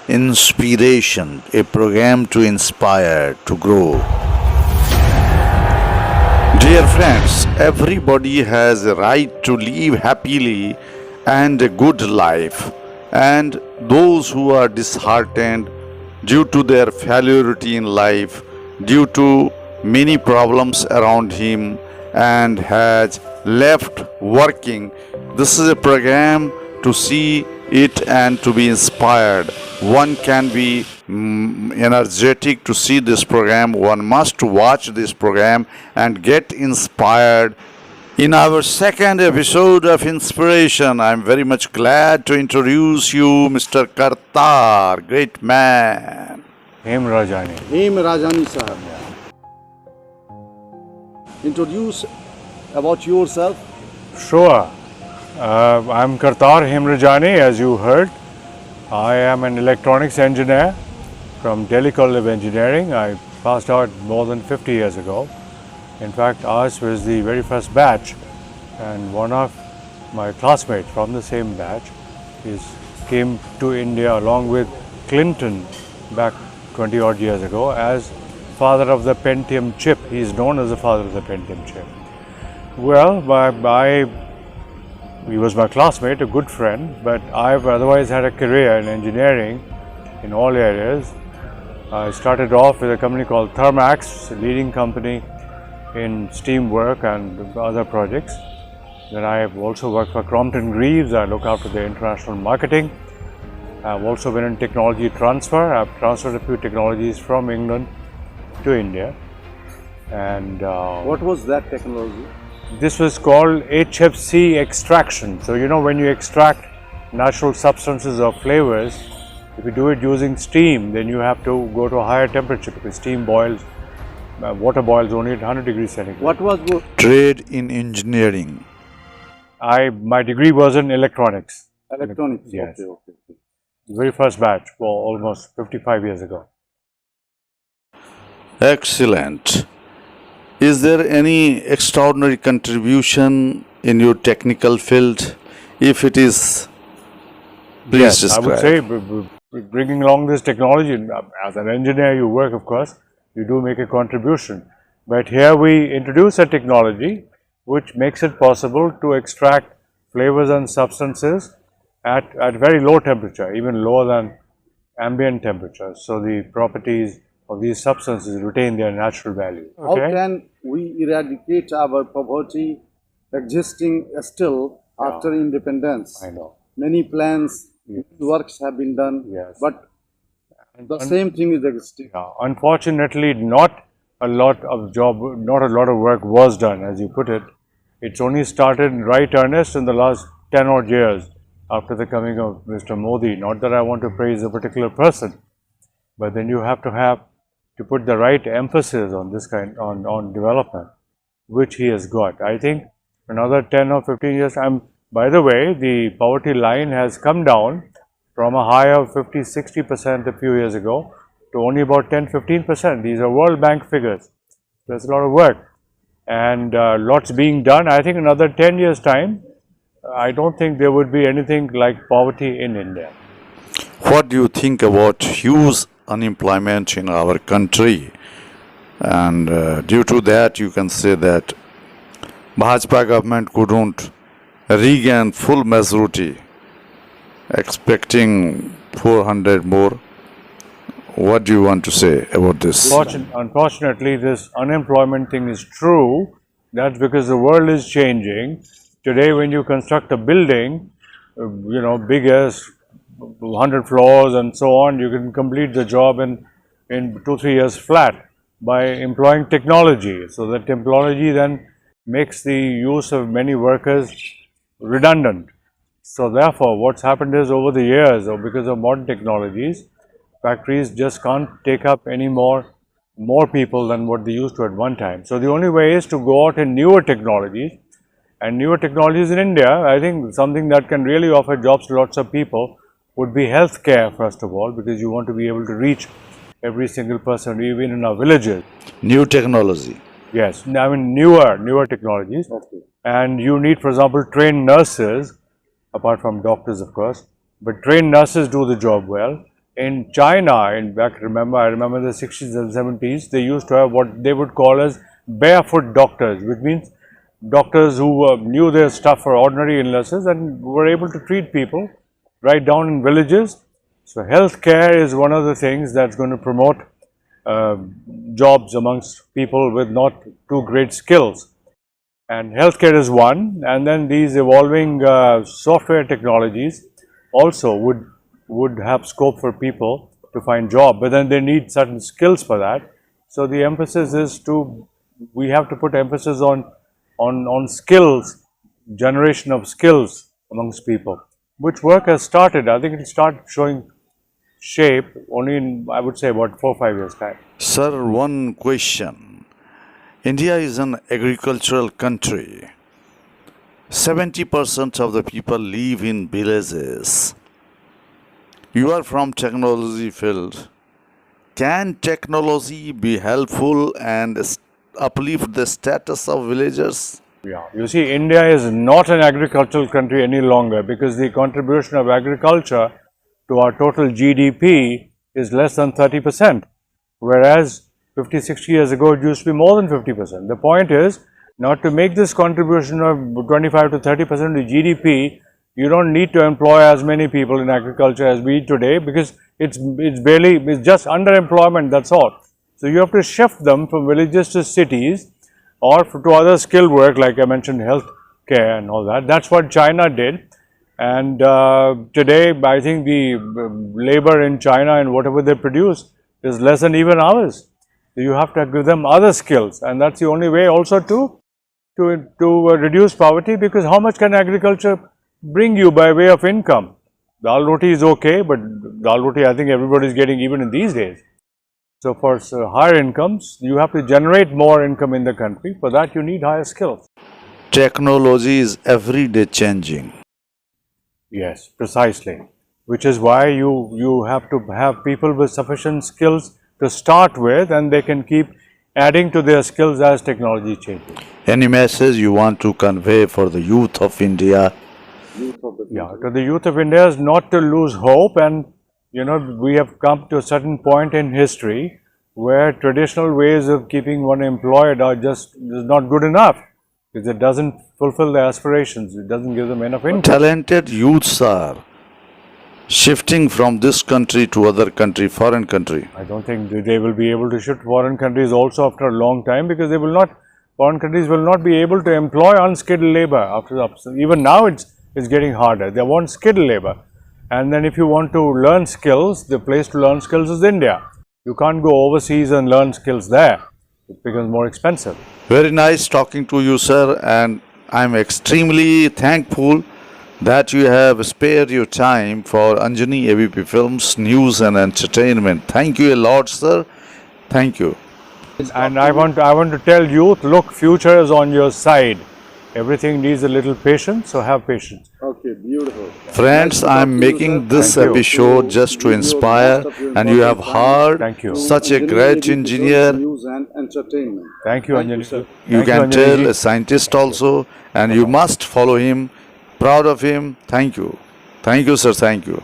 Inspiration, a program to inspire, to grow. Dear friends, everybody has a right to live happily and a good life. And those who are disheartened due to their failurity in life, due to many problems around him, and has left working, this is a program to see it and to be inspired. One can be energetic to see this program. One must watch this program and get inspired. In our second episode of Inspiration, I am very much glad to introduce you Mr. Kartar, great man. Hem Rajani. Hem Rajani sahab. Introduce about yourself. Sure. I'm Kartar Hemrajani, as you heard. I am an electronics engineer from Delhi College of Engineering. I passed out more than 50 years ago. In fact, ours was the very first batch, and one of my classmates from the same batch came to India along with Clinton back 20 odd years ago as father of the Pentium chip. He is known as the father of the Pentium chip. Well, he was my classmate, a good friend, but I've otherwise had a career in engineering in all areas. I started off with a company called Thermax, a leading company in steam work and other projects. Then I have also worked for Crompton Greaves. I look after their international marketing. I've also been in technology transfer. I've transferred a few technologies from England to India. And What was that technology? this was called HFC extraction. So you know, when you extract natural substances or flavors, if you do it using steam, then you have to go to a higher temperature because steam boils, water boils only at 100 degrees centigrade. What was your Trade in engineering. My degree was in electronics. electronics? Yes. Okay. The very first batch, well, almost 55 years ago. Excellent. Is there any extraordinary contribution in your technical field? If it is, please Yes, describe. I would say bringing along this technology, as an engineer you work, of course, you do make a contribution. But here we introduce a technology which makes it possible to extract flavors and substances at very low temperature, even lower than ambient temperature. So the properties of these substances retain their natural value. How can we eradicate our poverty existing still after independence? I know. Many plans, works have been done, Yes. but the same thing is existing. Unfortunately, not a lot of work was done, as you put it. It's only started in right earnest in the last 10 odd years after the coming of Mr. Modi. Not that I want to praise a particular person, but then you have to put the right emphasis on this on development, which he has got. I think another 10 or 15 years. By the way, the poverty line has come down from a high of 50-60% a few years ago to only about 10-15%. These are World Bank figures. There's a lot of work and lots being done. I think another 10 years time, I don't think there would be anything like poverty in India. What do you think about huge unemployment in our country? And due to that, you can say that Bhajpa government couldn't regain full majority, expecting 400 more. What do you want to say about this? Unfortunately, this unemployment thing is true. That's because the world is changing. Today, when you construct a building, big as 100 floors and so on, you can complete the job in 2-3 years flat by employing technology. So that technology then makes the use of many workers redundant. So therefore, what's happened is over the years, or because of modern technologies, factories just can't take up any more people than what they used to at one time. So the only way is to go out in newer technologies, and newer technologies in India, I think something that can really offer jobs to lots of people would be healthcare, first of all, because you want to be able to reach every single person, even in our villages. New technology. Yes, I mean newer technologies. Okay. And you need, for example, trained nurses, apart from doctors, of course, but trained nurses do the job well. In China, in fact, I remember the 60s and 70s, they used to have what they would call as barefoot doctors, which means doctors who knew their stuff for ordinary illnesses and were able to treat people right down in villages. So healthcare is one of the things that's going to promote uh, jobs amongst people with not too great skills. And healthcare is one, and then these evolving software technologies also would have scope for people to find job, but then they need certain skills for that. So the emphasis is we have to put emphasis on skills, generation of skills amongst people, which work has started. I think it started showing shape only in, I would say, about 4 or 5 years time. Sir, one question. India is an agricultural country. 70% of the people live in villages. You are from technology field. Can technology be helpful and uplift the status of villagers? Yeah, you see, India is not an agricultural country any longer because the contribution of agriculture to our total GDP is less than 30%, whereas 50, 60 years ago it used to be more than 50%. The point is not to make this contribution of 25 to 30% to GDP. You don't need to employ as many people in agriculture as we today because it's just underemployment, that's all. So you have to shift them from villages to cities or to other skilled work, like I mentioned, health care and all that. That's what China did. And today, I think the labor in China and whatever they produce is less than even ours. So you have to give them other skills, and that's the only way also to reduce poverty, because how much can agriculture bring you by way of income? Dal roti is okay, but dal roti I think everybody is getting even in these days. So for higher incomes, you have to generate more income in the country. For that, you need higher skills. Technology is every day changing. Yes, precisely. Which is why you have to have people with sufficient skills to start with, and they can keep adding to their skills as technology changes. Any message you want to convey for the youth of India? Yeah, to the youth of India is not to lose hope, and we have come to a certain point in history where traditional ways of keeping one employed are just is not good enough, because it doesn't fulfill their aspirations, it doesn't give them enough income. Talented youths are shifting from this country to other country, foreign country. I don't think they will be able to shift foreign countries also after a long time, because foreign countries will not be able to employ unskilled labor. Even now it's getting harder. They want skilled labor. And then if you want to learn skills, the place to learn skills is India. You can't go overseas and learn skills there. It becomes more expensive. Very nice talking to you, sir, and I'm extremely thankful that you have spared your time for Anjani ABP Films, News and Entertainment. Thank you a lot, sir. Thank you. And I want to tell youth, look, future is on your side. Everything needs a little patience, so have patience. Okay, beautiful. Friends, Nice I'm talking to you, making sir. this Thank you. episode just to Give your inspire, most of your and you have important time heard Thank you. such a Anjani great ABP engineer. News and entertainment. Thank you, Thank you, Anjali. sir. You Thank can Anjali tell ji. a scientist also, and you must follow him. Proud of him. Thank you. Thank you, sir. Thank you.